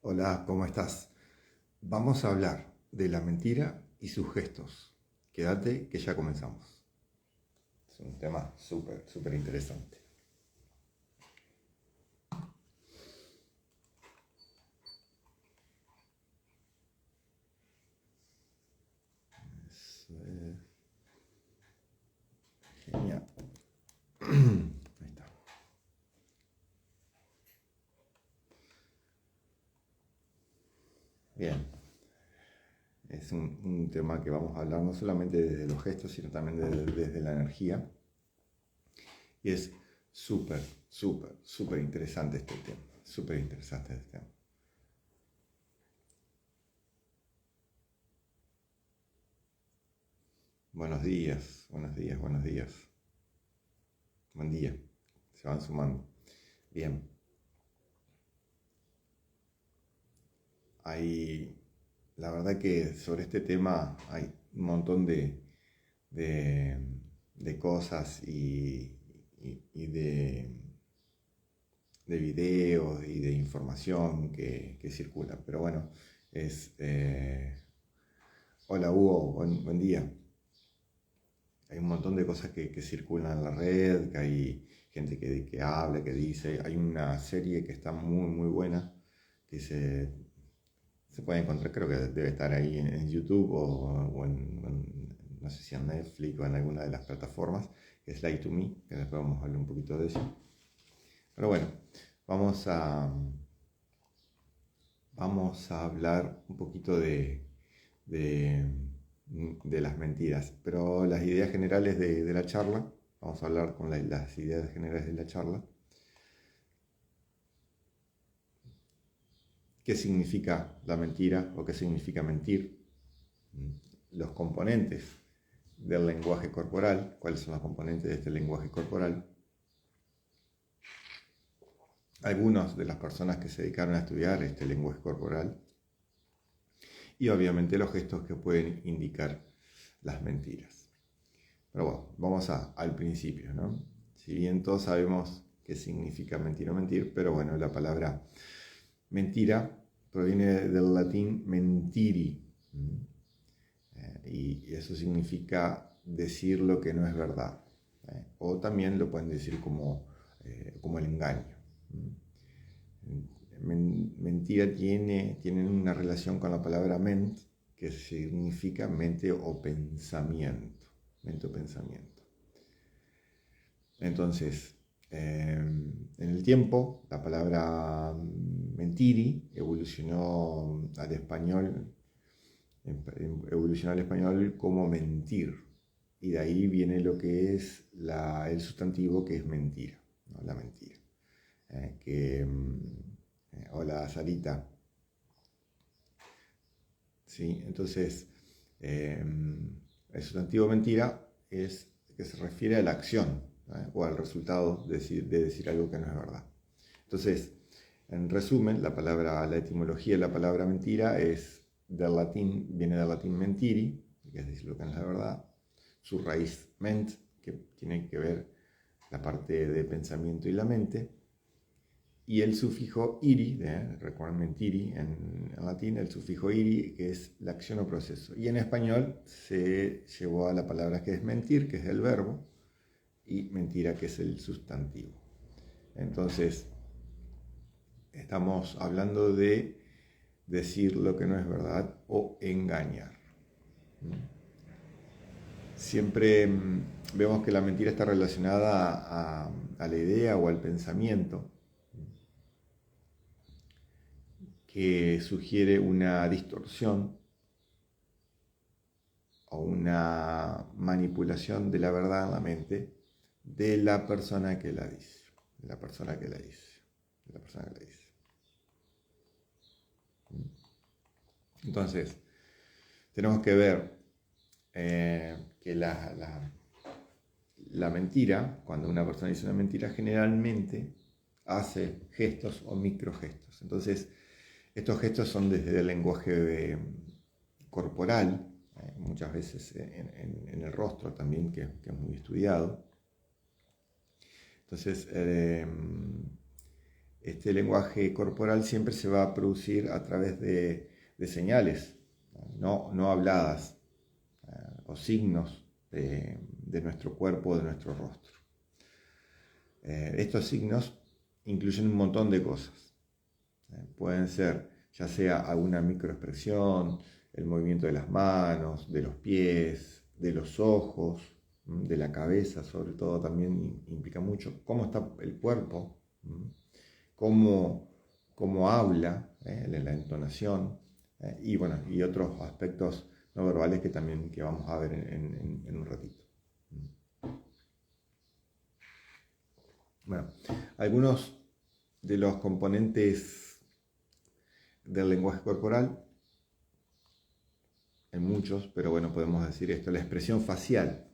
Hola, ¿cómo estás? Vamos a hablar de la mentira y sus gestos. Quédate que ya comenzamos. Es un tema súper interesante. Eso es genial. Ahí está. Bien. Es un tema que vamos a hablar no solamente desde los gestos, sino también desde la energía. Y es súper interesante este tema. Súper interesante este tema. Buenos días, buenos días, buenos días. Buen día. Se van sumando. Bien. Hay, la verdad que sobre este tema hay un montón de, de cosas y de videos y de información que circulan. Pero bueno, es... hola Hugo, buen día. Hay un montón de cosas que circulan en la red, que hay gente que habla, que dice. Hay una serie que está muy buena, que se puede encontrar, creo que debe estar ahí en YouTube no sé si en Netflix o en alguna de las plataformas, que es Lie to Me, que después vamos a hablar un poquito de eso. Pero bueno, vamos a, vamos a hablar un poquito de, de las mentiras, pero las ideas generales de la charla, vamos a hablar con las ideas generales de la charla. ¿Qué significa la mentira o qué significa mentir? Los componentes del lenguaje corporal, cuáles son los componentes de este lenguaje corporal. Algunas de las personas que se dedicaron a estudiar este lenguaje corporal y obviamente los gestos que pueden indicar las mentiras. Pero bueno, vamos al principio, ¿no? Si bien todos sabemos qué significa mentir o mentir, pero bueno, la palabra mentira proviene del latín mentiri, y eso significa decir lo que no es verdad, o también lo pueden decir como el engaño. Mentira tiene una relación con la palabra ment, que significa mente o pensamiento. Mente o pensamiento. Entonces, en el tiempo, la palabra mentiri evolucionó al español como mentir. Y de ahí viene lo que es el sustantivo, que es mentira, ¿no? La mentira. Hola Sarita. ¿Sí? Entonces, el sustantivo mentira es que se refiere a la acción, o al resultado de decir algo que no es verdad. Entonces, en resumen, la etimología de la palabra mentira viene del latín mentiri, que es decir lo que no es la verdad. Su raíz ment, que tiene que ver la parte de pensamiento y la mente. Y el sufijo iri, recuerden mentiri en latín, el sufijo iri, que es la acción o proceso. Y en español se llevó a la palabra que es mentir, que es el verbo, y mentira, que es el sustantivo. Entonces, estamos hablando de decir lo que no es verdad o engañar. Siempre vemos que la mentira está relacionada a la idea o al pensamiento, que sugiere una distorsión o una manipulación de la verdad en la mente de la persona que la dice. De la persona que la dice. De la persona que la dice. Entonces, tenemos que ver que la mentira, cuando una persona dice una mentira, generalmente hace gestos o microgestos. Entonces, estos gestos son desde el lenguaje corporal, muchas veces en el rostro también, que es muy estudiado. Entonces, este lenguaje corporal siempre se va a producir a través de señales, no habladas, o signos de nuestro cuerpo, de nuestro rostro. Estos signos incluyen un montón de cosas. Pueden ser ya sea alguna microexpresión, el movimiento de las manos, de los pies, de los ojos, de la cabeza, sobre todo también implica mucho cómo está el cuerpo, cómo habla, la entonación, y bueno, y otros aspectos no verbales que también que vamos a ver en un ratito. Bueno, algunos de los componentes del lenguaje corporal, en muchos, pero bueno, podemos decir esto, la expresión facial.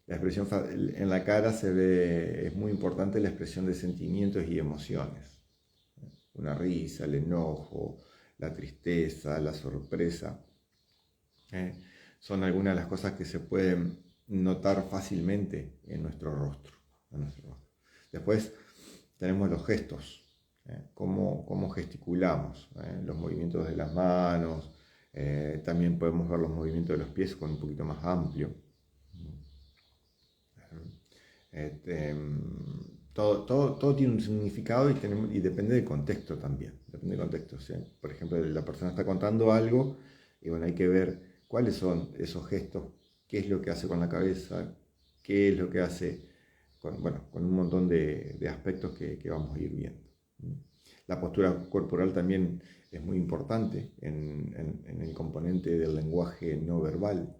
La expresión en la cara se ve, es muy importante la expresión de sentimientos y emociones. Una risa, el enojo, la tristeza, la sorpresa. Son algunas de las cosas que se pueden notar fácilmente en nuestro rostro. Después tenemos los gestos, cómo gesticulamos, los movimientos de las manos, también podemos ver los movimientos de los pies con un poquito más amplio. Todo tiene un significado y depende del contexto también. Depende del contexto, ¿sí? Por ejemplo, la persona está contando algo y bueno, hay que ver cuáles son esos gestos, qué es lo que hace con la cabeza, qué es lo que hace con un montón de aspectos que vamos a ir viendo. La postura corporal también es muy importante en el componente del lenguaje no verbal.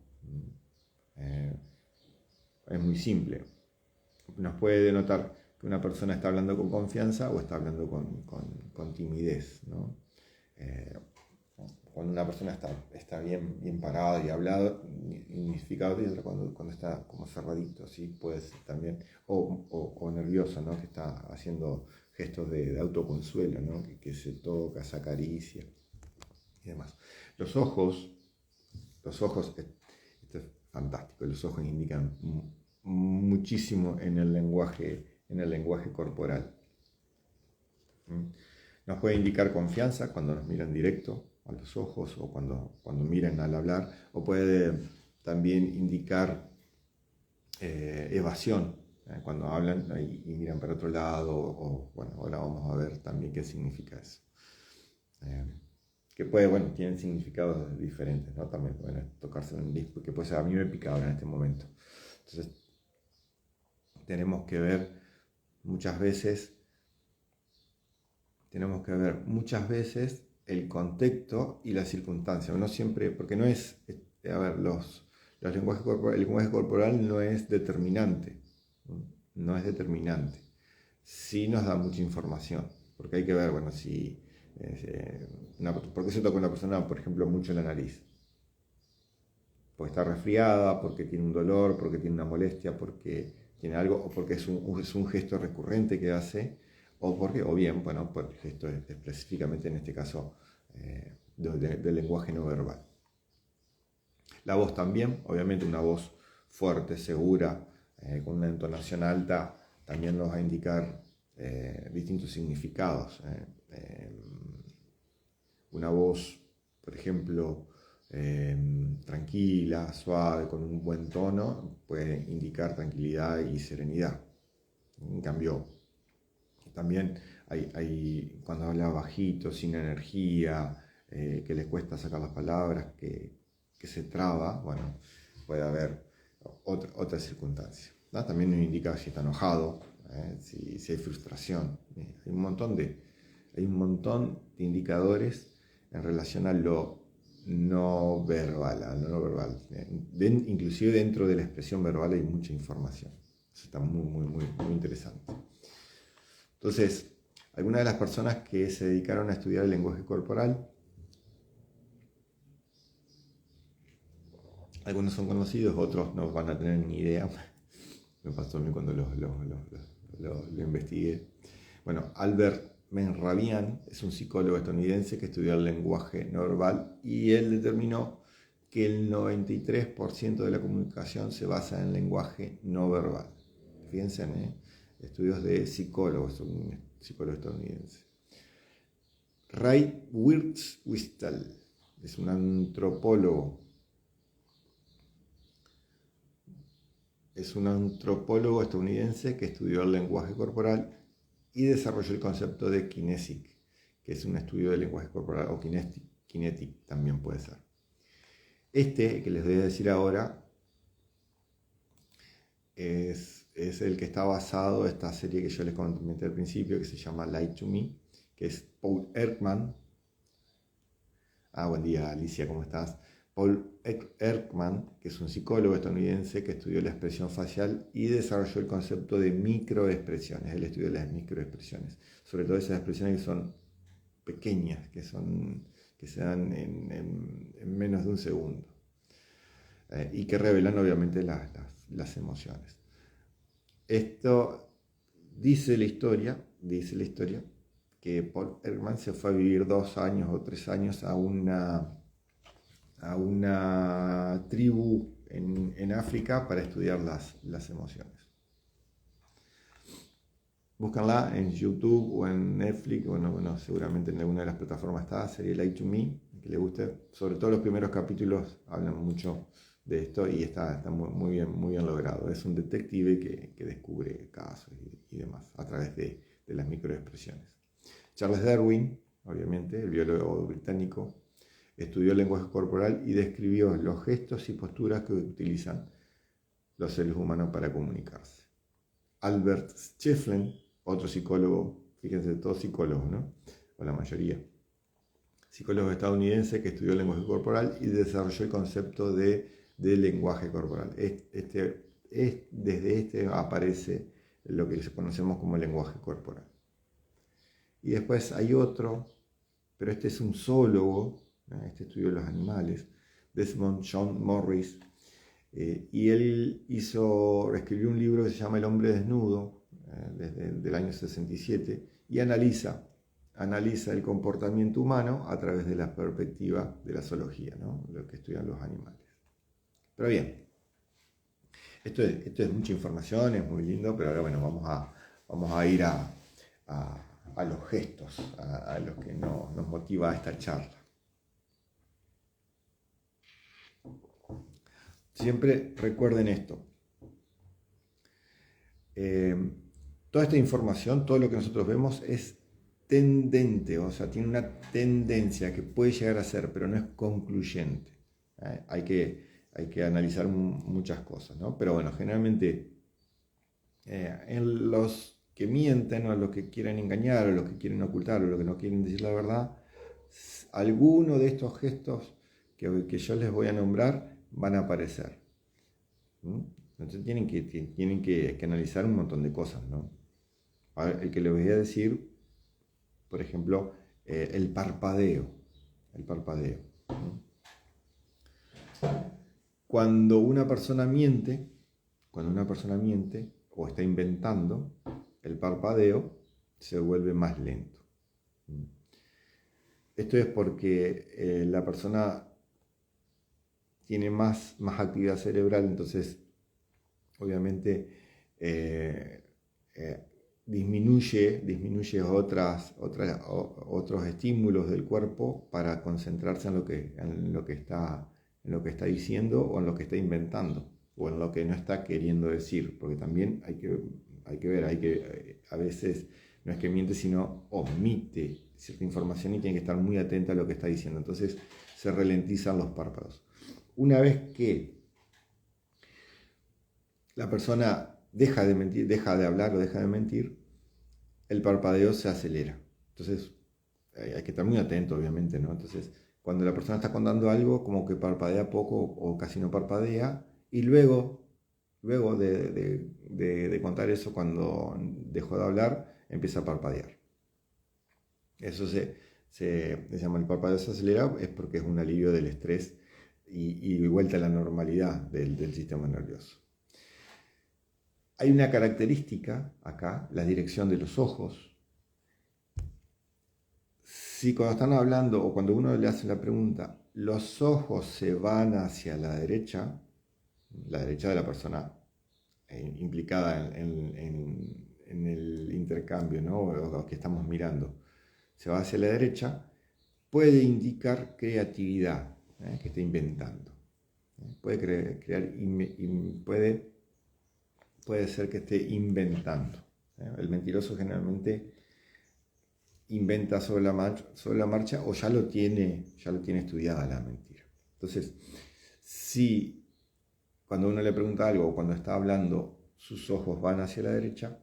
Es muy simple. Nos puede denotar que una persona está hablando con confianza o está hablando con timidez, ¿no? Cuando una persona está bien parada y hablado, significado, y otra cuando está como cerradito, ¿sí? Puede ser también, o nervioso, ¿no? Que está haciendo gestos de autoconsuelo, ¿no? Que se toca, se acaricia y demás. Los ojos, esto es fantástico, los ojos indican muchísimo en el lenguaje corporal. Nos puede indicar confianza cuando nos miran directo a los ojos o cuando miran al hablar, o puede también indicar evasión, cuando hablan y miran para otro lado, o bueno, ahora vamos a ver también qué significa eso. Que tienen significados diferentes, ¿no? También, tocarse en el disco, que puede ser, a mí me pica ahora en este momento. Entonces, tenemos que ver muchas veces el contexto y la circunstancia. No siempre, porque no es, los lenguajes el lenguaje corporal no es determinante. No es determinante. Sí nos da mucha información, porque hay que ver, si ¿por qué se toca una persona, por ejemplo, mucho la nariz? Porque está resfriada, porque tiene un dolor, porque tiene una molestia, porque tiene algo, o porque es un gesto recurrente que hace, o bien, por el gesto específicamente en este caso del lenguaje no verbal. La voz también, obviamente una voz fuerte, segura, con una entonación alta, también nos va a indicar distintos significados. Una voz, por ejemplo, tranquila, suave, con un buen tono, puede indicar tranquilidad y serenidad. En cambio, también hay cuando habla bajito, sin energía, que le cuesta sacar las palabras, que se traba, puede haber otra circunstancia, ¿no? También nos indica si está enojado, si hay frustración. Hay un montón de indicadores en relación a lo no verbal. Inclusive dentro de la expresión verbal hay mucha información. Eso está muy interesante. Entonces, algunas de las personas que se dedicaron a estudiar el lenguaje corporal, algunos son conocidos, otros no van a tener ni idea. Me pasó a mí cuando lo investigué. Albert Menrabian es un psicólogo estadounidense que estudió el lenguaje no verbal y él determinó que el 93% de la comunicación se basa en el lenguaje no verbal. Fíjense, estudios de psicólogos, un psicólogo estadounidense. Ray Kurzweil es un antropólogo. Es un antropólogo estadounidense que estudió el lenguaje corporal y desarrolló el concepto de kinesic, que es un estudio del lenguaje corporal, o kinetic también puede ser. Este que les voy a decir ahora es el que está basado en esta serie que yo les comenté al principio, que se llama Lie to Me, que es Paul Ekman. Buen día Alicia, ¿cómo estás? Paul Ekman, que es un psicólogo estadounidense que estudió la expresión facial y desarrolló el concepto de microexpresiones, el estudio de las microexpresiones, sobre todo esas expresiones que son pequeñas, que se dan en menos de un segundo, y que revelan obviamente las emociones. Esto dice la historia que Paul Ekman se fue a vivir 2 años o 3 años a una tribu en África para estudiar las emociones. Búscanla en YouTube o en Netflix, bueno, seguramente en alguna de las plataformas está, sería Lie to Me, que le guste. Sobre todo los primeros capítulos hablan mucho de esto y está muy bien logrado. Es un detective que descubre casos y demás a través de las microexpresiones. Charles Darwin, obviamente, el biólogo británico, estudió el lenguaje corporal y describió los gestos y posturas que utilizan los seres humanos para comunicarse. Albert Schefflin, otro psicólogo, fíjense, todos psicólogos, ¿no? O la mayoría. Psicólogo estadounidense que estudió el lenguaje corporal y desarrolló el concepto de lenguaje corporal. Desde este aparece lo que conocemos como lenguaje corporal. Y después hay otro, pero este es un zoólogo, este estudió los animales, Desmond John Morris, y él escribió un libro que se llama El hombre desnudo, desde el año 67, y analiza el comportamiento humano a través de la perspectiva de la zoología, ¿no? Lo que estudian los animales. Pero bien, esto es mucha información, es muy lindo, pero ahora bueno, vamos a ir a los gestos, a los que nos motiva esta charla. Siempre recuerden esto. Toda esta información, todo lo que nosotros vemos es tendente, o sea, tiene una tendencia que puede llegar a ser, pero no es concluyente. Hay que analizar muchas cosas, ¿no? Pero bueno, generalmente en los que mienten o los que quieren engañar o los que quieren ocultar o los que no quieren decir la verdad, alguno de estos gestos que yo les voy a nombrar van a aparecer. Entonces tienen que analizar un montón de cosas, ¿no? El que les voy a decir, por ejemplo, el parpadeo. ¿No? Cuando una persona miente o está inventando, el parpadeo se vuelve más lento. Esto es porque la persona tiene más actividad cerebral, entonces obviamente disminuye otros estímulos del cuerpo para concentrarse en lo que está diciendo o en lo que está inventando o en lo que no está queriendo decir, porque también hay que ver, a veces no es que miente, sino omite cierta información y tiene que estar muy atenta a lo que está diciendo, entonces se ralentizan los párpados. Una vez que la persona deja de mentir, deja de hablar o deja de mentir, el parpadeo se acelera. Entonces, hay que estar muy atento, obviamente, ¿no? Entonces, cuando la persona está contando algo, como que parpadea poco o casi no parpadea, y luego de contar eso, cuando dejó de hablar, empieza a parpadear. Eso se llama el parpadeo se acelera, es porque es un alivio del estrés y vuelta a la normalidad del sistema nervioso. Hay una característica acá, la dirección de los ojos. Si cuando están hablando o cuando uno le hace la pregunta, los ojos se van hacia la derecha de la persona implicada en el intercambio, ¿no? O que estamos mirando, se va hacia la derecha, puede indicar creatividad, que está inventando. Puede puede ser que esté inventando. El mentiroso generalmente inventa sobre la marcha o ya lo tiene estudiada la mentira. Entonces, si cuando uno le pregunta algo o cuando está hablando, sus ojos van hacia la derecha,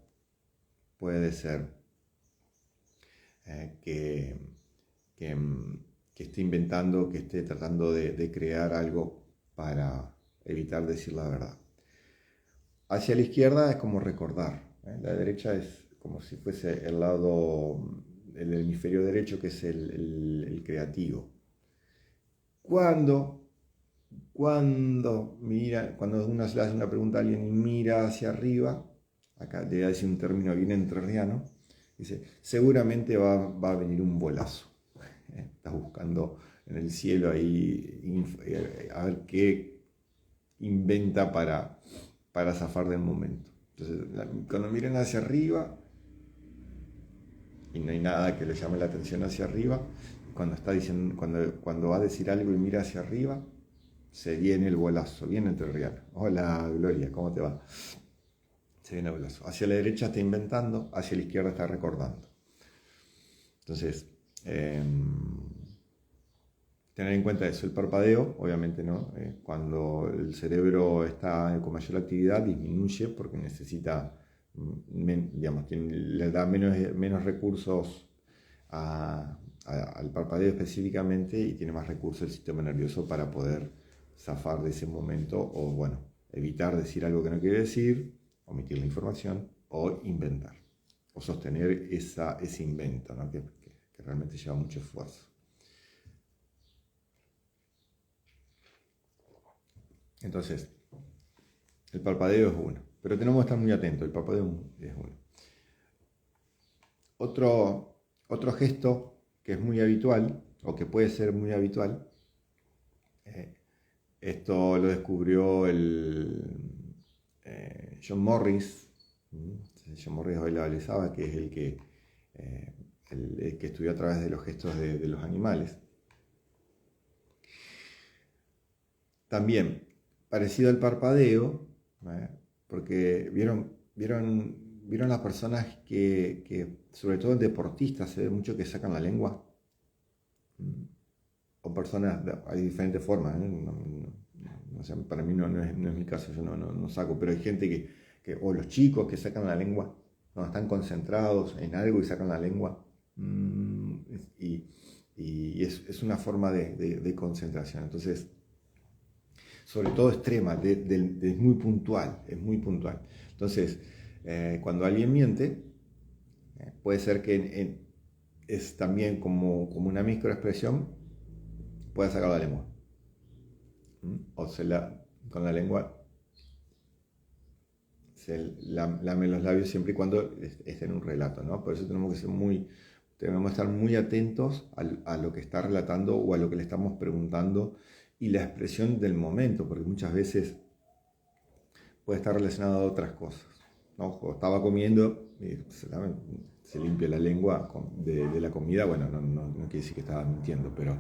puede ser que esté inventando, que esté tratando de crear algo para evitar decir la verdad. Hacia la izquierda es como recordar, la derecha es como si fuese el hemisferio derecho, que es el creativo. Cuando uno se le hace una pregunta a alguien y mira hacia arriba, acá le voy a decir un término bien entrerriano, dice, seguramente va a venir un bolazo. Estás buscando en el cielo ahí a ver qué inventa para zafar del momento. Entonces, cuando miren hacia arriba y no hay nada que le llame la atención hacia arriba, cuando va a decir algo y mira hacia arriba, se viene el bolazo, viene entrerriano. Hola Gloria, ¿cómo te va? Se viene el bolazo. Hacia la derecha está inventando, hacia la izquierda está recordando. Entonces, tener en cuenta eso, el parpadeo, obviamente no, cuando el cerebro está con mayor actividad disminuye porque necesita, le da menos recursos al parpadeo específicamente y tiene más recursos el sistema nervioso para poder zafar de ese momento o, bueno, evitar decir algo que no quiere decir, omitir la información o inventar o sostener ese invento, ¿no? que realmente lleva mucho esfuerzo. Entonces, el parpadeo es uno, pero tenemos que estar muy atentos, el parpadeo es uno. Otro gesto que es muy habitual, o que puede ser muy habitual, esto lo descubrió John Morris. John Morris hoy lo analizaba, que es el que estudió a través de los gestos de los animales. También, parecido al parpadeo, porque vieron las personas que, sobre todo en deportistas, se ve mucho que sacan la lengua. O personas, hay diferentes formas, para mí no es mi caso, yo no saco, pero hay gente o los chicos que sacan la lengua, no están concentrados en algo y sacan la lengua, y es una forma de concentración. Entonces, sobre todo extrema, es muy puntual, Entonces, cuando alguien miente, puede ser que es también como una microexpresión, puede sacar la lengua. O con la lengua se lame los labios siempre y cuando esté en un relato, ¿no? Por eso tenemos que estar muy atentos a lo que está relatando o a lo que le estamos preguntando y la expresión del momento, porque muchas veces puede estar relacionado a otras cosas, ¿no? O estaba comiendo y se limpia la lengua de la comida, bueno, no quiere decir que estaba mintiendo, pero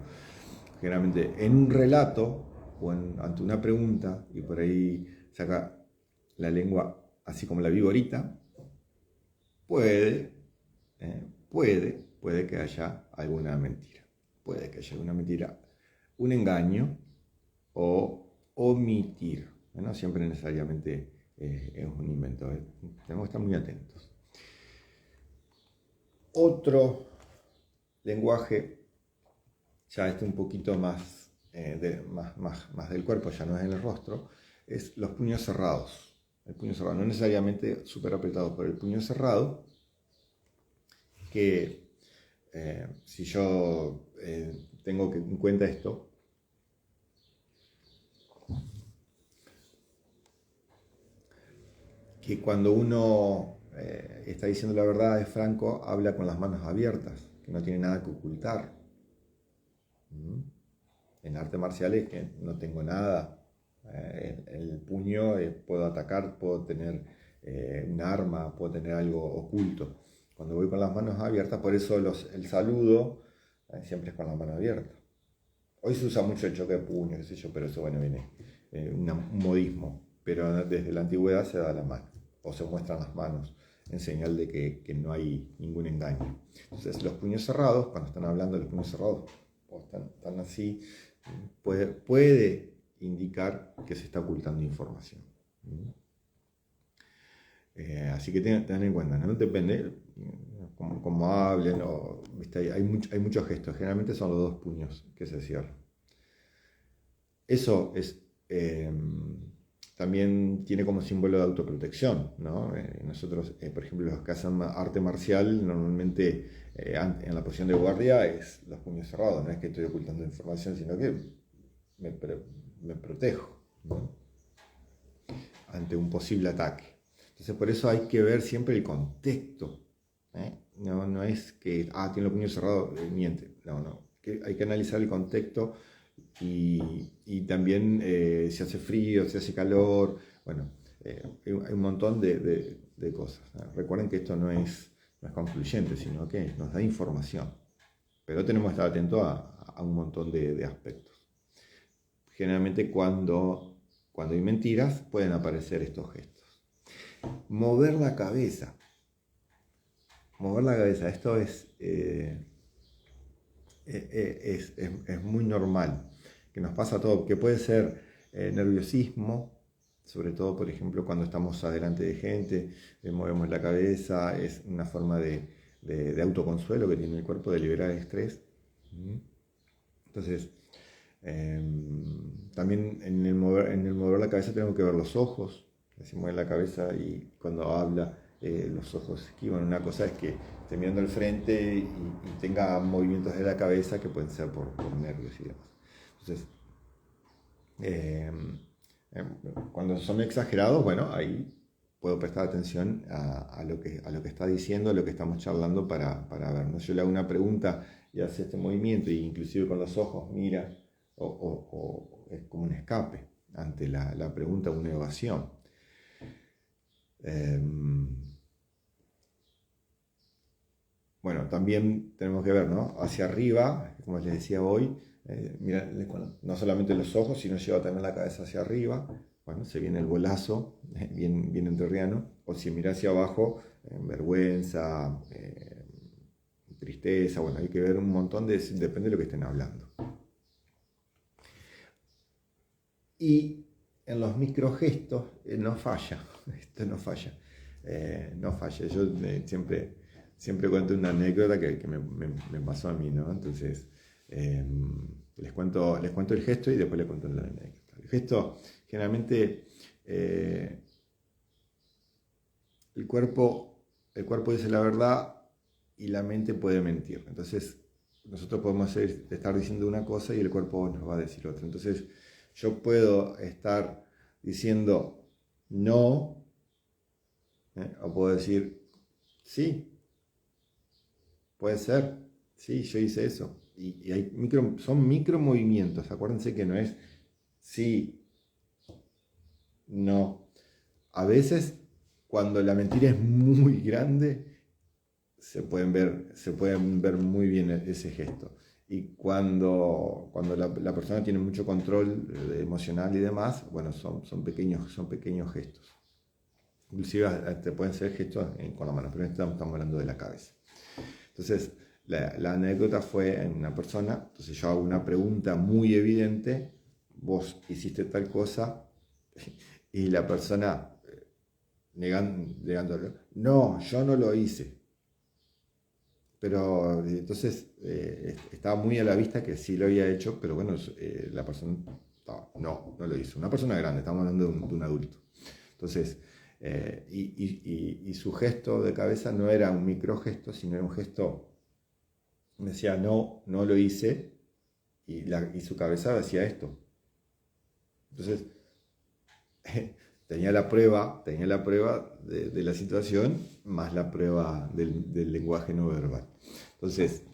generalmente en un relato o ante una pregunta y por ahí saca la lengua así como la viborita, puede que haya alguna mentira, un engaño o omitir, no siempre necesariamente es un invento, tenemos que estar muy atentos. Otro lenguaje, ya un poquito más del cuerpo, ya no es en el rostro, es los puños cerrados. El puño cerrado, no necesariamente súper apretado, pero el puño cerrado, que si yo tengo en cuenta esto, que cuando uno está diciendo la verdad, es franco, habla con las manos abiertas, que no tiene nada que ocultar. En artes marciales que no tengo nada, el puño, puedo atacar, puedo tener un arma, puedo tener algo oculto. Cuando voy con las manos abiertas, por eso el saludo siempre es con la mano abierta. Hoy se usa mucho el choque de puños, qué sé yo, pero eso bueno, viene un modismo. Pero desde la antigüedad se da la mano, o se muestran las manos, en señal de que no hay ningún engaño. Entonces, los puños cerrados, cuando están hablando de los puños cerrados, o están así, puede indicar que se está ocultando información. Así que tengan en cuenta, no depende cómo hablen, ¿viste? Hay muchos gestos, generalmente son los dos puños que se cierran. Eso es, también tiene como símbolo de autoprotección, ¿no? Nosotros, por ejemplo, los que hacen arte marcial, normalmente en la posición de guardia es los puños cerrados, no es que estoy ocultando información, sino que me protejo, ¿no? Ante un posible ataque. Entonces, por eso hay que ver siempre el contexto. No es que, tiene los puños cerrados, miente. No. Hay que analizar el contexto y también si hace frío, si hace calor. Bueno, hay un montón de cosas. Recuerden que esto no es concluyente, sino que nos da información. Pero tenemos que estar atentos a un montón de aspectos. Generalmente cuando hay mentiras pueden aparecer estos gestos. Mover la cabeza. Esto es muy normal, que nos pasa a todos, que puede ser nerviosismo, sobre todo, por ejemplo, cuando estamos adelante de gente, movemos la cabeza, es una forma de autoconsuelo que tiene el cuerpo, de liberar el estrés. Entonces, también en el mover la cabeza tenemos que ver los ojos. Se mueve la cabeza y cuando habla los ojos esquivan. Una cosa es que esté mirando al frente y tenga movimientos de la cabeza que pueden ser por nervios y demás. Entonces, cuando son exagerados, bueno, ahí puedo prestar atención a lo que está diciendo, a lo que estamos charlando para ver, ¿no? Yo le hago una pregunta y hace este movimiento, y inclusive con los ojos mira, o es como un escape ante la pregunta, una evasión. Bueno, también tenemos que ver, ¿no? Hacia arriba, como les decía hoy, mira, no solamente los ojos, sino lleva también la cabeza hacia arriba. Bueno, se viene el bolazo, bien entrerriano. O si mira hacia abajo, vergüenza, tristeza. Bueno, hay que ver un montón depende de lo que estén hablando. Y en los microgestos no falla, esto no falla, Yo siempre cuento una anécdota que me pasó a mí, ¿no? Entonces, les cuento el gesto y después les cuento la anécdota. El gesto, generalmente, el cuerpo dice la verdad y la mente puede mentir. Entonces, nosotros podemos estar diciendo una cosa y el cuerpo nos va a decir otra. Entonces, yo puedo estar diciendo no, o puedo decir sí, puede ser, sí, yo hice eso. Y son micro movimientos. Acuérdense que no es sí, no. A veces, cuando la mentira es muy grande, se pueden ver muy bien ese gesto. Y cuando la persona tiene mucho control emocional y demás, bueno, son pequeños gestos. Inclusive pueden ser gestos con la mano, pero estamos hablando de la cabeza. Entonces, la anécdota fue en una persona, entonces yo hago una pregunta muy evidente, vos hiciste tal cosa, y la persona negándolo, no, yo no lo hice. Pero entonces estaba muy a la vista que sí lo había hecho, pero bueno, la persona no lo hizo. Una persona grande, estamos hablando de un adulto. Entonces, y su gesto de cabeza no era un microgesto, sino era un gesto, me decía, no lo hice, y su cabeza hacía esto. Entonces, tenía la prueba de la situación, más la prueba del lenguaje no verbal. Entonces,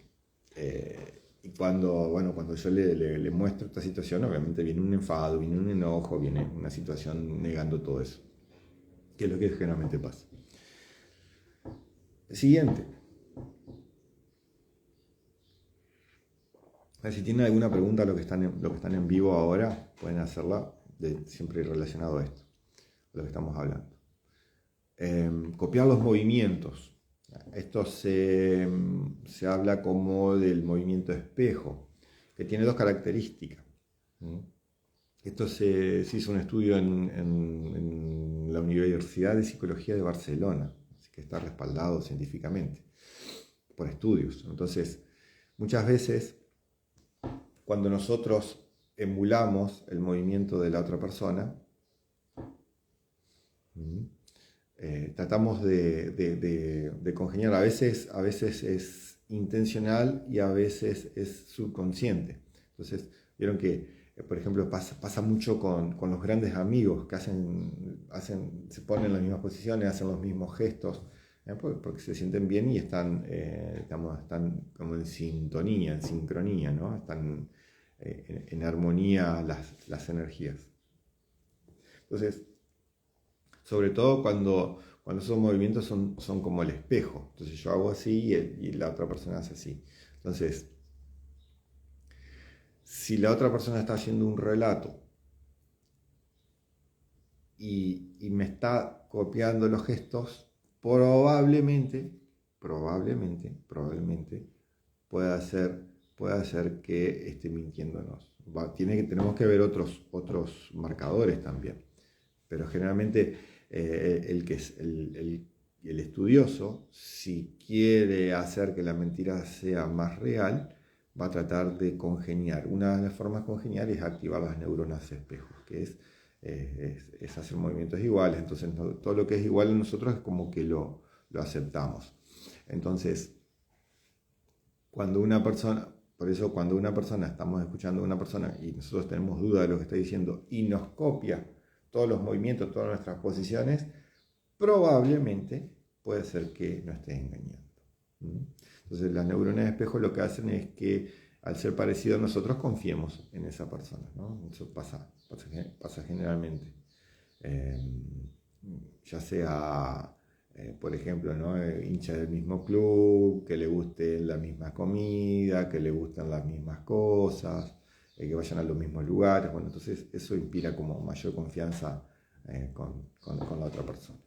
y cuando yo le muestro esta situación, obviamente viene un enfado, viene un enojo, viene una situación negando todo eso. que es lo que generalmente pasa. El siguiente. Si tienen alguna pregunta, los que están en vivo ahora, pueden hacerla, siempre relacionado a esto, a lo que estamos hablando. Copiar los movimientos. Esto se habla como del movimiento espejo, que tiene dos características. Esto se hizo un estudio en la Universidad de Psicología de Barcelona, así que está respaldado científicamente por estudios. Entonces, muchas veces, cuando nosotros emulamos el movimiento de la otra persona, tratamos de congeniar. A veces es intencional y a veces es subconsciente. Entonces, vieron que, por ejemplo, pasa mucho con los grandes amigos que se ponen en las mismas posiciones, hacen los mismos gestos, porque se sienten bien y están como en sintonía, en sincronía, ¿no? Están en armonía las energías. Entonces, sobre todo cuando esos movimientos son como el espejo. Entonces yo hago así y la otra persona hace así. Entonces, si la otra persona está haciendo un relato y me está copiando los gestos, probablemente pueda hacer que esté mintiéndonos. Tenemos que ver otros marcadores también. Pero generalmente el estudioso, si quiere hacer que la mentira sea más real, va a tratar de congeniar. Una de las formas de congeniar es activar las neuronas espejos, que es hacer movimientos iguales. Entonces, todo lo que es igual a nosotros es como que lo aceptamos. Entonces, cuando una persona estamos escuchando a una persona y nosotros tenemos duda de lo que está diciendo y nos copia todos los movimientos, todas nuestras posiciones, probablemente puede ser que nos esté engañando. Entonces las neuronas de espejo lo que hacen es que al ser parecido a nosotros confiemos en esa persona, ¿no? Eso pasa generalmente. Ya sea, por ejemplo, ¿no? Hincha del mismo club, que le guste la misma comida, que le gustan las mismas cosas, que vayan a los mismos lugares. Bueno, entonces eso inspira como mayor confianza con la otra persona.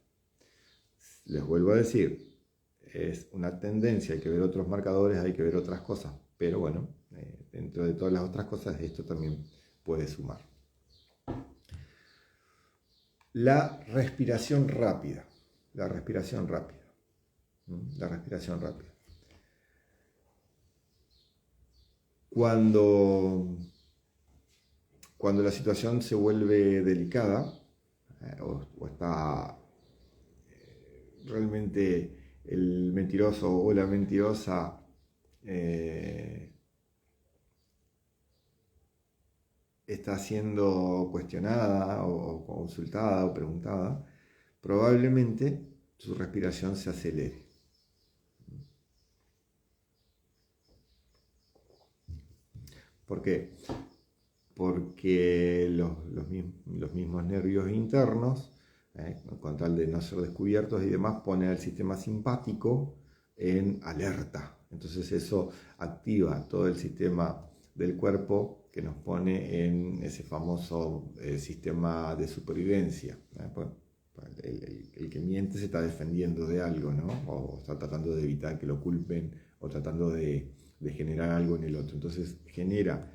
Les vuelvo a decir, es una tendencia, hay que ver otros marcadores, hay que ver otras cosas, pero bueno, dentro de todas las otras cosas esto también puede sumar. La respiración rápida. Cuando la situación se vuelve delicada o está realmente el mentiroso o la mentirosa está siendo cuestionada o consultada o preguntada, probablemente su respiración se acelere. ¿Por qué? Porque los mismos nervios internos, con tal de no ser descubiertos y demás, ponen al sistema simpático en alerta. Entonces eso activa todo el sistema del cuerpo que nos pone en ese famoso sistema de supervivencia. El que miente se está defendiendo de algo, ¿no? O está tratando de evitar que lo culpen o tratando de generar algo en el otro. Entonces genera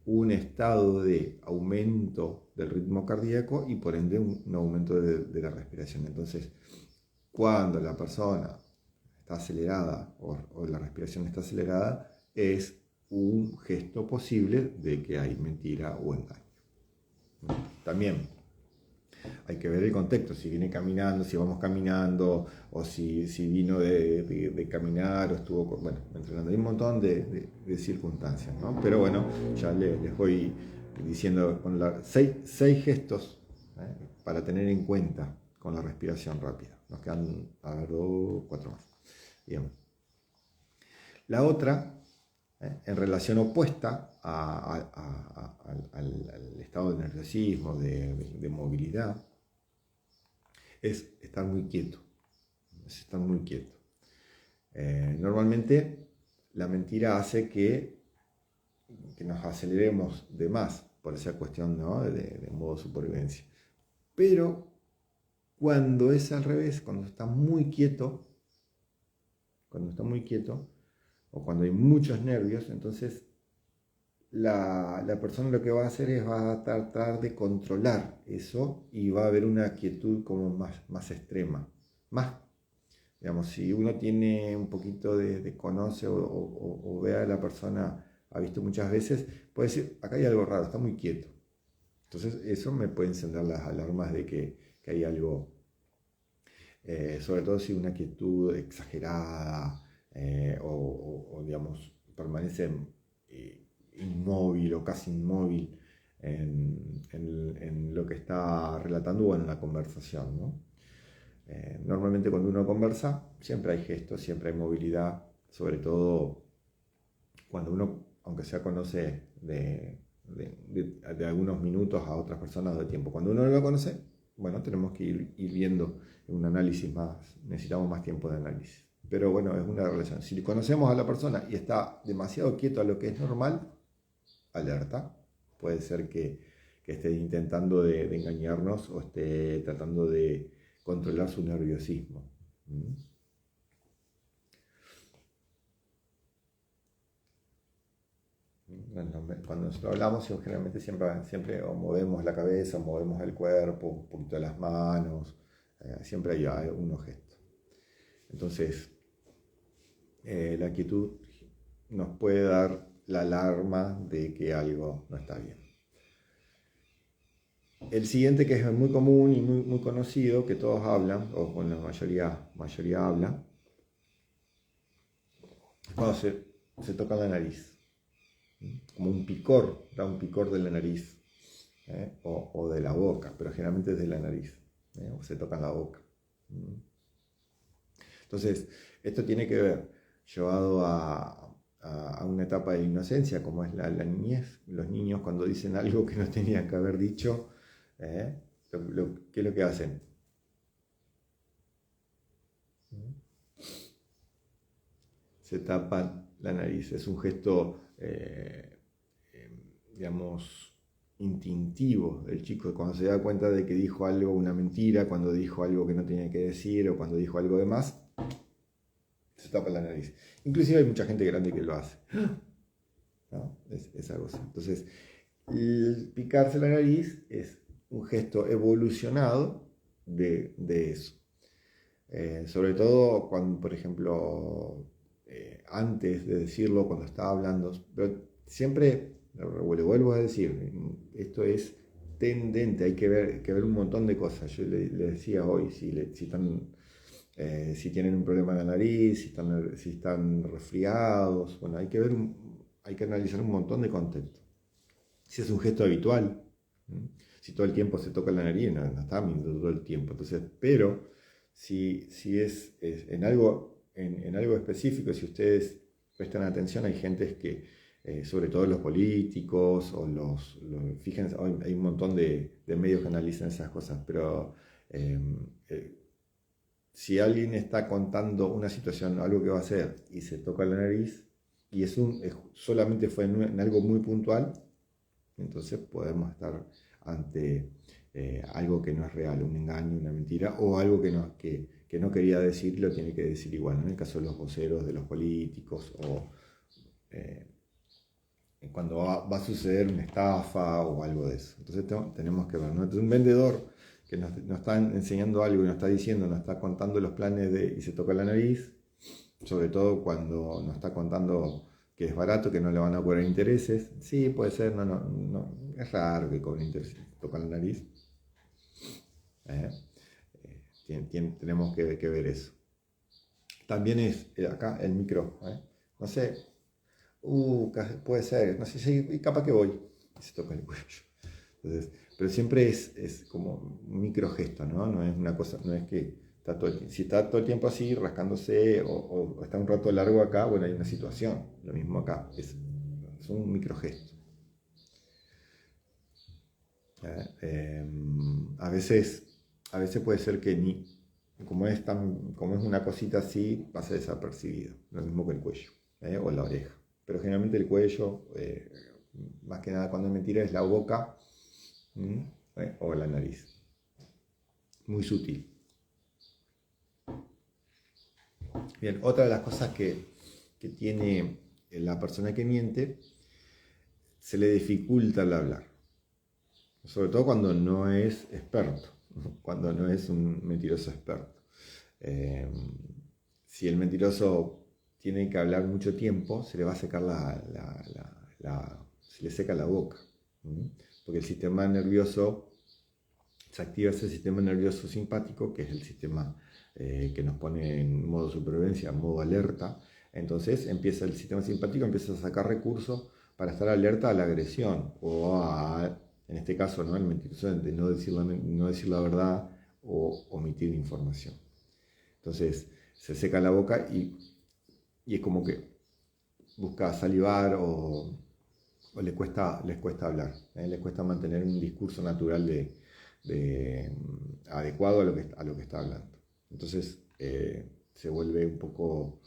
un estado de aumento del ritmo cardíaco y por ende un aumento de la respiración. Entonces, cuando la persona está acelerada o la respiración está acelerada, es un gesto posible de que hay mentira o engaño. También hay que ver el contexto, si viene caminando, si vamos caminando, o si vino de caminar, o estuvo entrenando. Hay un montón de circunstancias, ¿no? Pero bueno, ya les voy diciendo con seis gestos para tener en cuenta con la respiración rápida. Nos quedan, 4 más. Bien. La otra, en relación opuesta al estado de nerviosismo, de movilidad, es estar muy quieto. Es estar muy quieto. Normalmente la mentira hace que nos aceleremos de más por esa cuestión, ¿no? de modo supervivencia. Pero cuando es al revés, cuando está muy quieto, o cuando hay muchos nervios, entonces la persona lo que va a hacer es va a tratar de controlar eso y va a haber una quietud como más extrema. Más, digamos, si uno tiene un poquito de conoce o ve a la persona, ha visto muchas veces, puede decir, acá hay algo raro, está muy quieto. Entonces eso me puede encender las alarmas de que hay algo, sobre todo si una quietud exagerada digamos, permanece inmóvil o casi inmóvil en lo que está relatando o en la conversación, ¿no? Normalmente cuando uno conversa siempre hay gestos, siempre hay movilidad, sobre todo cuando uno, aunque sea conoce de algunos minutos a otras personas de tiempo. Cuando uno no lo conoce, bueno, tenemos que ir viendo un análisis más, necesitamos más tiempo de análisis. Pero bueno, es una relación. Si conocemos a la persona y está demasiado quieto a lo que es normal, alerta. Puede ser que esté intentando de engañarnos o esté tratando de controlar su nerviosismo. Cuando nosotros hablamos, generalmente siempre o movemos la cabeza, o movemos el cuerpo, un poquito las manos, siempre hay unos gestos. Entonces, la quietud nos puede dar la alarma de que algo no está bien. El siguiente, que es muy común y muy conocido, que todos hablan, o bueno, la mayoría habla, es cuando se toca la nariz. Como un picor, da un picor de la nariz, o de la boca, pero generalmente es de la nariz, o se toca en la boca. Entonces, esto tiene que ver, llevado a una etapa de inocencia, como es la niñez. Los niños, cuando dicen algo que no tenían que haber dicho, ¿qué es lo que hacen? Se tapan la nariz. Es un gesto, digamos, instintivo del chico, cuando se da cuenta de que dijo algo, una mentira, cuando dijo algo que no tenía que decir, o cuando dijo algo de más, se tapa la nariz. Inclusive hay mucha gente grande que lo hace, ¿no? Es algo así. Entonces, el picarse la nariz es un gesto evolucionado de eso. Sobre todo cuando, por ejemplo, antes de decirlo, cuando estaba hablando, pero siempre, le vuelvo a decir, esto es tendente, hay que ver un montón de cosas. Yo le decía hoy, si tienen un problema en la nariz, si están resfriados, bueno, hay que analizar un montón de contextos. Si es un gesto habitual, si todo el tiempo se toca la nariz, no está mintiendo todo el tiempo. Entonces, pero si es en algo específico, si ustedes prestan atención, hay gente que, sobre todo los políticos, fíjense, hay un montón de medios que analizan esas cosas, pero si alguien está contando una situación, algo que va a hacer, y se toca la nariz, y solamente fue en algo muy puntual, entonces podemos estar ante algo que no es real, un engaño, una mentira, o algo que no quería decir y lo tiene que decir igual, ¿no? En el caso de los voceros de los políticos, o cuando va a suceder una estafa o algo de eso. Entonces tenemos que ver, ¿no? Entonces, un vendedor que nos está enseñando algo y nos está diciendo, nos está contando los planes y se toca la nariz, sobre todo cuando nos está contando que es barato, que no le van a cobrar intereses. Sí, puede ser, no, es raro que cobre intereses, toca la nariz. Tenemos que ver eso. También es acá el micro, no sé, puede ser, no sé si capaz que voy, y se toca el cuello. Entonces, pero siempre es como un micro gesto, ¿no? No es una cosa, no es que si está todo el tiempo así, rascándose, o está un rato largo acá, bueno, hay una situación. Lo mismo acá, es un microgesto. A veces a veces puede ser que como es una cosita así, pasa desapercibido. Lo mismo que el cuello, o la oreja. Pero generalmente el cuello, más que nada cuando es mentira, es la boca, o la nariz. Muy sutil. Bien, otra de las cosas que tiene la persona que miente, se le dificulta el hablar. Sobre todo cuando no es experto, cuando no es un mentiroso experto. Si el mentiroso tiene que hablar mucho tiempo, se le va a secar se le seca la boca. Porque el sistema nervioso, se activa ese sistema nervioso simpático, que es el sistema que nos pone en modo supervivencia, en modo alerta. Entonces el sistema simpático empieza a sacar recursos para estar alerta a la agresión o en este caso, ¿no? El mentiroso de no decir la verdad o omitir información. Entonces se seca la boca y es como que busca salivar o les cuesta hablar, les cuesta mantener un discurso natural adecuado a lo que está hablando. Entonces se vuelve un poco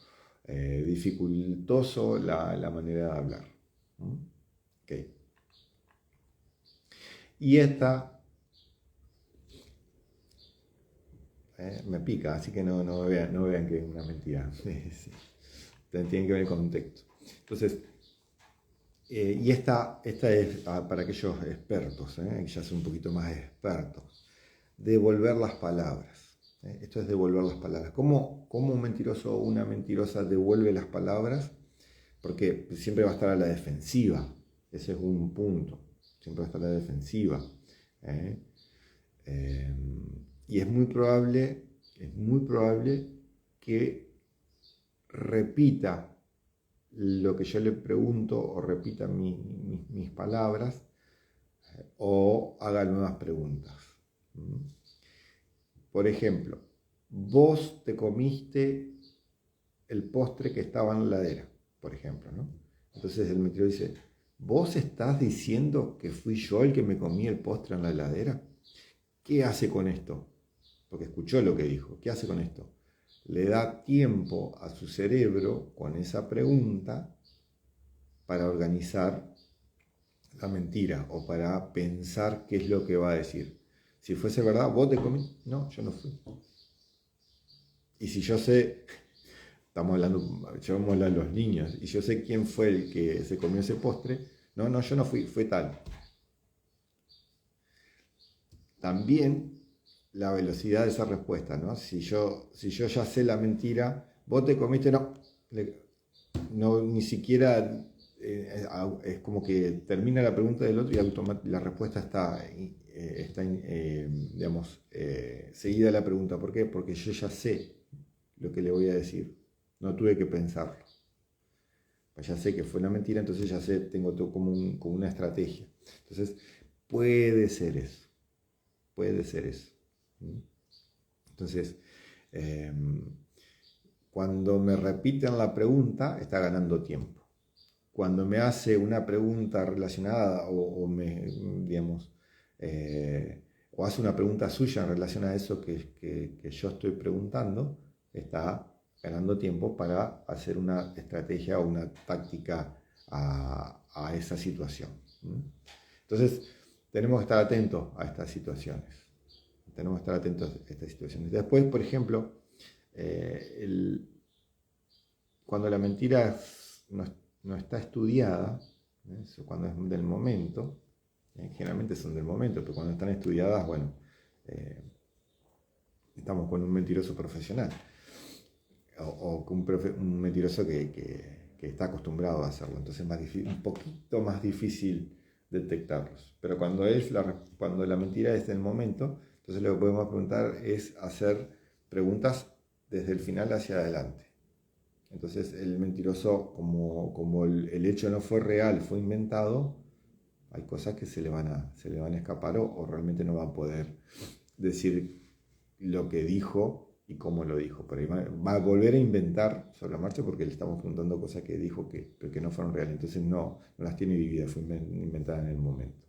dificultoso la manera de hablar. Okay. Y esta me pica, así que no vean que es una mentira. Sí. Tienen que ver el contexto. Entonces, y esta es para aquellos expertos, que ya son un poquito más expertos. Devolver las palabras. Esto es devolver las palabras. ¿Cómo un mentiroso o una mentirosa devuelve las palabras? Porque siempre va a estar a la defensiva. Ese es un punto. Siempre va a estar a la defensiva. Y es muy probable que repita lo que yo le pregunto o repita mis palabras o haga nuevas preguntas. Por ejemplo, vos te comiste el postre que estaba en la heladera, por ejemplo, ¿no? Entonces el mentiroso dice, ¿vos estás diciendo que fui yo el que me comí el postre en la heladera? ¿Qué hace con esto? Porque escuchó lo que dijo. ¿Qué hace con esto? Le da tiempo a su cerebro con esa pregunta para organizar la mentira o para pensar qué es lo que va a decir. Si fuese verdad, ¿vos te comiste? No, yo no fui. Y si yo sé, vamos a hablar de los niños, y yo sé quién fue el que se comió ese postre, no, yo no fui, fue tal. También la velocidad de esa respuesta, ¿no? Si yo ya sé la mentira, vos te comiste, no ni siquiera es como que termina la pregunta del otro y la respuesta está seguida de la pregunta. ¿Por qué? Porque yo ya sé lo que le voy a decir, no tuve que pensarlo. Pues ya sé que fue una mentira, entonces ya sé, tengo todo como una estrategia. Entonces, puede ser eso. Entonces, cuando me repiten la pregunta, está ganando tiempo. Cuando me hace una pregunta relacionada o hace una pregunta suya en relación a eso que yo estoy preguntando, está ganando tiempo para hacer una estrategia o una táctica a esa situación. Entonces, tenemos que estar atentos a estas situaciones. Después, por ejemplo, cuando la mentira no está estudiada, cuando es del momento, generalmente son del momento, pero cuando están estudiadas, bueno, estamos con un mentiroso profesional o con un mentiroso que está acostumbrado a hacerlo. Entonces es un poquito más difícil detectarlos. Pero cuando la mentira es del momento, entonces lo que podemos preguntar es hacer preguntas desde el final hacia adelante. Entonces el mentiroso, como el hecho no fue real, fue inventado, hay cosas que se le van a escapar o realmente no va a poder decir lo que dijo y cómo lo dijo. Pero va a volver a inventar sobre la marcha porque le estamos preguntando cosas que dijo pero que no fueron reales. Entonces no las tiene vividas, fue inventada en el momento.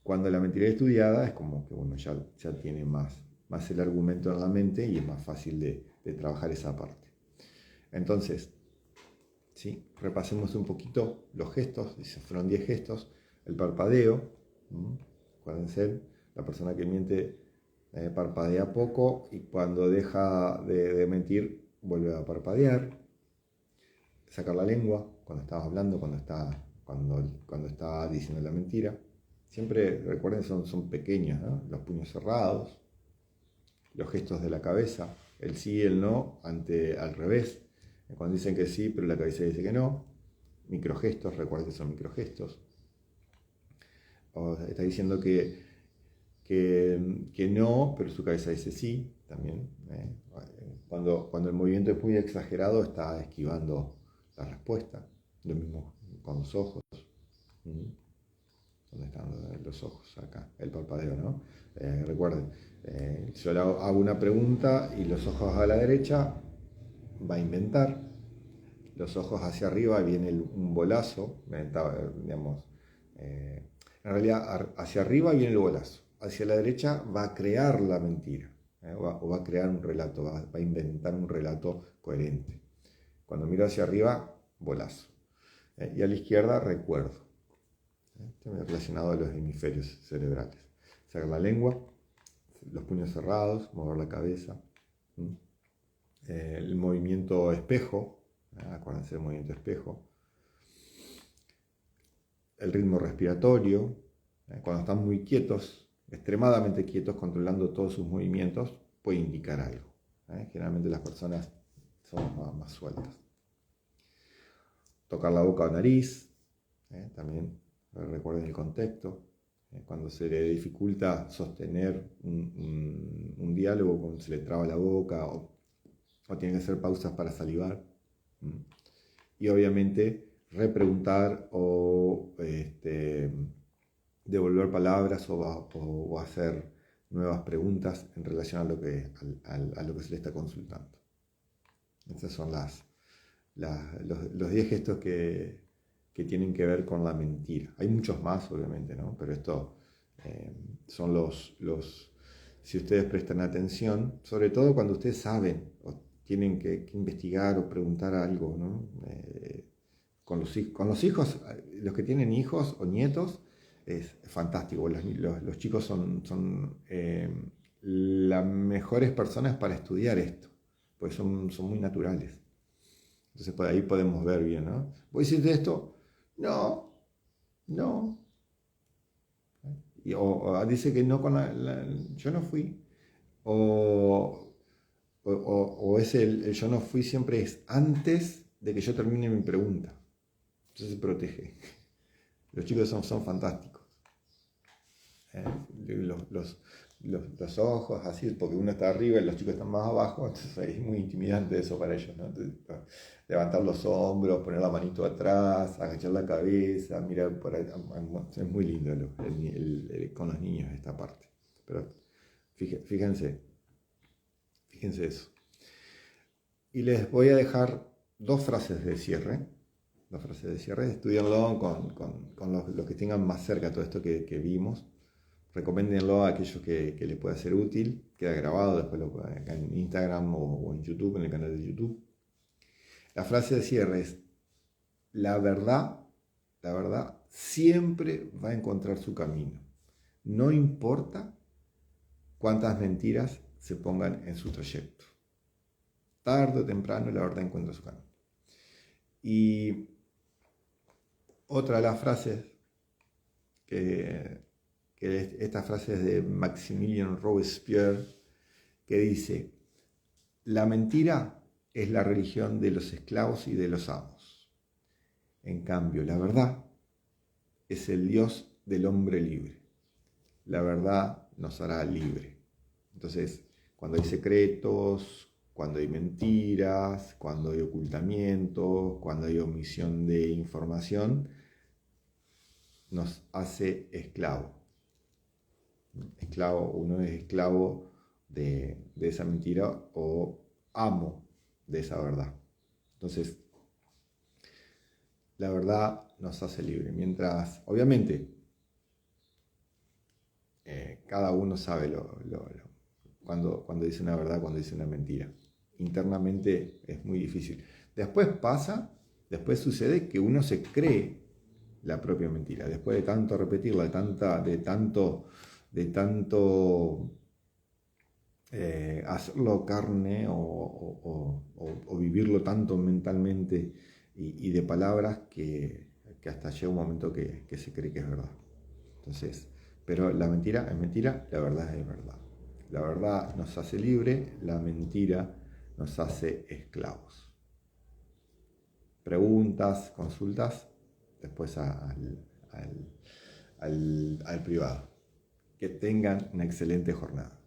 Cuando la mentira es estudiada es como que ya tiene más más el argumento en la mente y es más fácil de trabajar esa parte. Entonces, ¿sí? Repasemos un poquito los gestos, dice, fueron 10 gestos, el parpadeo, acuérdense, la persona que miente parpadea poco y cuando deja de mentir vuelve a parpadear, sacar la lengua cuando estás hablando, cuando está diciendo la mentira. Siempre, recuerden, son pequeños, ¿no? Los puños cerrados, los gestos de la cabeza, el sí y el no al revés. Cuando dicen que sí, pero la cabeza dice que no. Microgestos, recuerden que son microgestos. O está diciendo que no, pero su cabeza dice sí, también. Cuando el movimiento es muy exagerado, está esquivando la respuesta. Lo mismo con los ojos. ¿Dónde están los ojos? Acá, el parpadeo, ¿no? Recuerden, si yo le hago una pregunta y los ojos a la derecha, va a inventar. Los ojos hacia arriba viene un bolazo, digamos. En realidad, hacia arriba viene el bolazo. Hacia la derecha va a crear la mentira, o va a crear un relato, va a inventar un relato coherente. Cuando miro hacia arriba, bolazo. Y a la izquierda, recuerdo. Relacionado a los hemisferios cerebrales. Sacar la lengua, los puños cerrados, mover la cabeza. El movimiento espejo, acuérdense del movimiento espejo. El ritmo respiratorio, cuando están muy quietos, extremadamente quietos, controlando todos sus movimientos, puede indicar algo. Generalmente las personas son más sueltas. Tocar la boca o nariz, también recuerden el contexto. Cuando se le dificulta sostener un diálogo, cuando se le traba la boca o tiene que hacer pausas para salivar. Y obviamente repreguntar o devolver palabras o hacer nuevas preguntas en relación a lo que se le está consultando. Estos son los 10 gestos que tienen que ver con la mentira. Hay muchos más, obviamente, ¿no? Pero estos son si ustedes prestan atención, sobre todo cuando ustedes saben o tienen que investigar o preguntar algo, ¿no? Con los hijos, los que tienen hijos o nietos, es fantástico. Los chicos son las mejores personas para estudiar esto, pues son muy naturales. Entonces por ahí podemos ver bien, ¿no? ¿Vos hiciste esto? No. O dice que no yo no fui. O es el yo no fui siempre es antes de que yo termine mi pregunta. Entonces se protege. Los chicos son fantásticos. Los ojos así, porque uno está arriba y los chicos están más abajo, entonces es muy intimidante eso para ellos, ¿no? Entonces, levantar los hombros, poner la manito atrás, agachar la cabeza, mirar por ahí, es muy lindo con los niños esta parte. Pero fíjense eso. Y les voy a dejar dos frases de cierre, estudianlo con los que tengan más cerca todo esto que vimos. Recomiéndenlo a aquellos que les pueda ser útil. Queda grabado, después lo pueden acá en Instagram o en YouTube, en el canal de YouTube. La frase de cierre es: la verdad siempre va a encontrar su camino. No importa cuántas mentiras se pongan en su trayecto. Tarde o temprano la verdad encuentra su camino. Y otra de las frases que esta frase es de Maximilien Robespierre, que dice: la mentira es la religión de los esclavos y de los amos. En cambio, la verdad es el Dios del hombre libre. La verdad nos hará libre. Entonces, cuando hay secretos, cuando hay mentiras, cuando hay ocultamientos, cuando hay omisión de información, nos hace esclavos. Uno es esclavo de esa mentira o amo de esa verdad. Entonces, la verdad nos hace libre. Mientras, obviamente, cada uno sabe cuando dice una verdad, cuando dice una mentira. Internamente es muy difícil. Después sucede que uno se cree la propia mentira. Después de tanto repetirla, de tanto hacerlo carne o vivirlo tanto mentalmente y de palabras que hasta llega un momento que se cree que es verdad. Entonces, pero la mentira es mentira, la verdad es verdad. La verdad nos hace libre, la mentira nos hace esclavos. Preguntas, consultas, después al privado. Que tengan una excelente jornada.